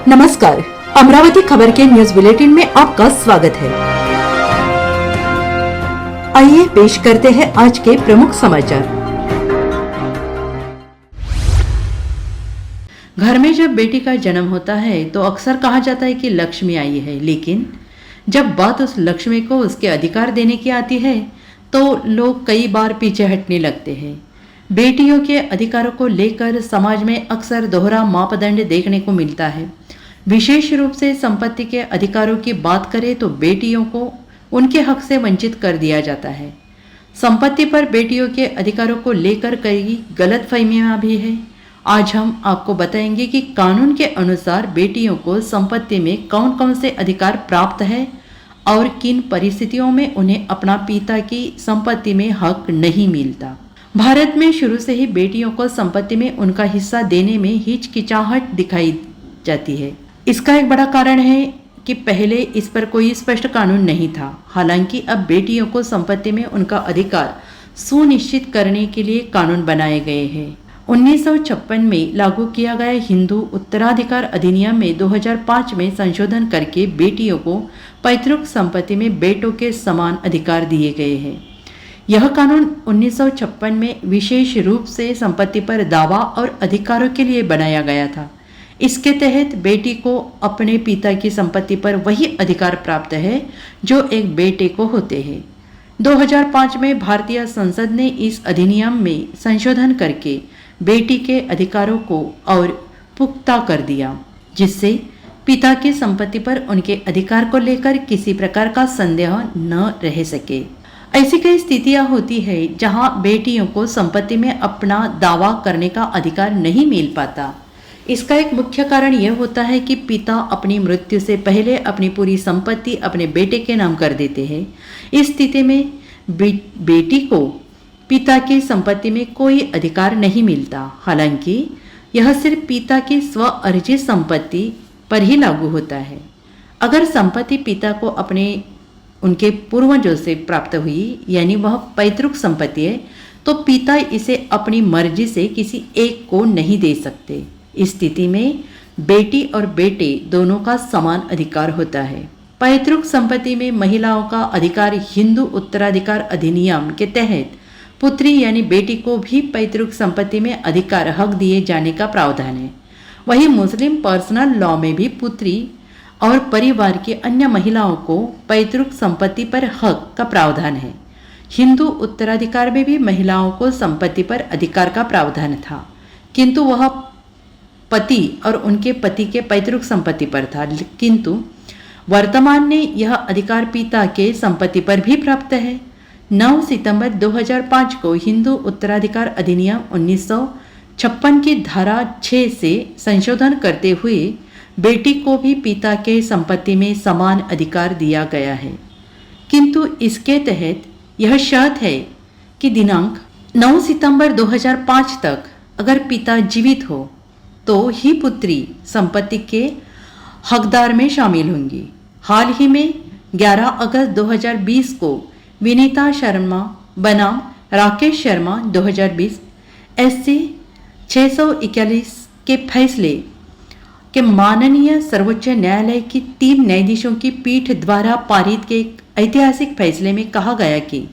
नमस्कार, अमरावती खबर के न्यूज बुलेटिन में आपका स्वागत है। आइए पेश करते हैं आज के प्रमुख समाचार। घर में जब बेटी का जन्म होता है तो अक्सर कहा जाता है कि लक्ष्मी आई है, लेकिन जब बात उस लक्ष्मी को उसके अधिकार देने की आती है तो लोग कई बार पीछे हटने लगते हैं। बेटियों के अधिकारों को लेकर समाज में अक्सर दोहरा मापदंड देखने को मिलता है। विशेष रूप से संपत्ति के अधिकारों की बात करें तो बेटियों को उनके हक से वंचित कर दिया जाता है। संपत्ति पर बेटियों के अधिकारों को लेकर कई गलतफहमियां भी है। आज हम आपको बताएंगे कि कानून के अनुसार बेटियों को संपत्ति में कौन कौन से अधिकार प्राप्त है और किन परिस्थितियों में उन्हें अपना पिता की संपत्ति में हक नहीं मिलता। भारत में शुरू से ही बेटियों को संपत्ति में उनका हिस्सा देने में हिचकिचाहट दिखाई जाती है। इसका एक बड़ा कारण है कि पहले इस पर कोई स्पष्ट कानून नहीं था। हालांकि अब बेटियों को संपत्ति में उनका अधिकार सुनिश्चित करने के लिए कानून बनाए गए हैं। 1956 में लागू किया गया हिंदू उत्तराधिकार अधिनियम में 2005 में संशोधन करके बेटियों को पैतृक संपत्ति में बेटों के समान अधिकार दिए गए हैं। यह कानून 1956 में विशेष रूप से संपत्ति पर दावा और अधिकारों के लिए बनाया गया था। इसके तहत बेटी को अपने पिता की संपत्ति पर वही अधिकार प्राप्त है जो एक बेटे को होते हैं। 2005 में भारतीय संसद ने इस अधिनियम में संशोधन करके बेटी के अधिकारों को और पुख्ता कर दिया, जिससे पिता की संपत्ति पर उनके अधिकार को लेकर किसी प्रकार का संदेह न रह सके। ऐसी कई स्थितियां होती है जहां बेटियों को संपत्ति में अपना दावा करने का अधिकार नहीं मिल पाता। इसका एक मुख्य कारण यह होता है कि पिता अपनी मृत्यु से पहले अपनी पूरी संपत्ति अपने बेटे के नाम कर देते हैं। इस स्थिति में बेटी को पिता की संपत्ति में कोई अधिकार नहीं मिलता। हालांकि यह सिर्फ पिता की स्व अर्जित संपत्ति पर ही लागू होता है। अगर संपत्ति पिता को उनके पूर्वजों से प्राप्त हुई, यानी वह पैतृक संपत्ति है, तो पिता इसे अपनी मर्जी से किसी एक को नहीं दे सकते। इस स्थिति में बेटी और बेटे दोनों का समान अधिकार होता है। पैतृक संपत्ति में महिलाओं का अधिकार हिंदू उत्तराधिकार अधिनियम के तहत पुत्री यानी बेटी को भी पैतृक संपत्ति में अधिकार हक दिए जाने का प्रावधान है। वहीं मुस्लिम पर्सनल लॉ में भी पुत्री और परिवार की अन्य महिलाओं को पैतृक संपत्ति पर हक का प्रावधान है। हिंदू उत्तराधिकार में भी महिलाओं को संपत्ति पर अधिकार का प्रावधान था, किंतु वह पति और उनके पति के पैतृक संपत्ति पर था। किंतु वर्तमान में यह अधिकार पिता के संपत्ति पर भी प्राप्त है। 9 सितंबर 2005 को हिंदू उत्तराधिकार अधिनियम 1956 की धारा 6 से संशोधन करते हुए बेटी को भी पिता के संपत्ति में समान अधिकार दिया गया है। किंतु इसके तहत यह शर्त है कि दिनांक 9 सितंबर 2005 तक अगर पिता जीवित हो तो ही पुत्री संपत्ति के हकदार में शामिल होंगी। हाल ही में 11 अगस्त 2020 को विनीता शर्मा बनाम राकेश शर्मा 2020 SC 641 के फैसले के माननीय सर्वोच्च न्यायालय की 3 न्यायाधीशों की पीठ द्वारा पारित के एक ऐतिहासिक फैसले में कहा गया कि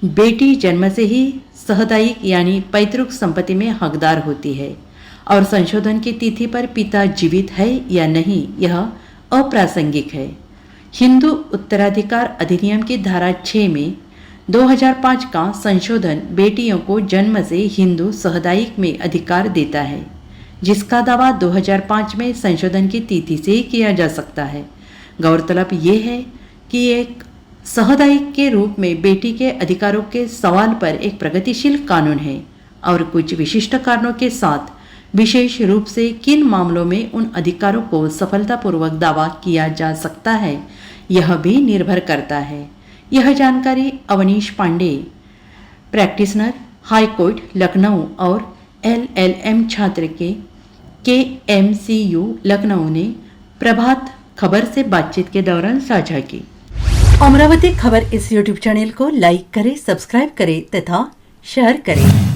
बेटी जन्म से ही सहदायिक यानी पैतृक संपत्ति में हकदार होती है और संशोधन की तिथि पर पिता जीवित है या नहीं यह अप्रासंगिक है। हिंदू उत्तराधिकार अधिनियम की धारा 6 में 2005 का संशोधन बेटियों को जन्म से हिंदू सहदायिक में अधिकार देता है, जिसका दावा 2005 में संशोधन की तिथि से ही किया जा सकता है। गौरतलब ये है कि एक सहदायिक के रूप में बेटी के अधिकारों के सवाल पर एक प्रगतिशील कानून है और कुछ विशिष्ट कारणों के साथ विशेष रूप से किन मामलों में उन अधिकारों को सफलतापूर्वक दावा किया जा सकता है यह भी निर्भर करता है। यह जानकारी Avneesh Pandey, practitioner, high court Lucknow और LLM छात्र के KMCU लखनऊ ने प्रभात खबर से बातचीत के दौरान साझा की। अमरावती खबर इस YouTube चैनल को लाइक करें, सब्सक्राइब करें तथा शेयर करें।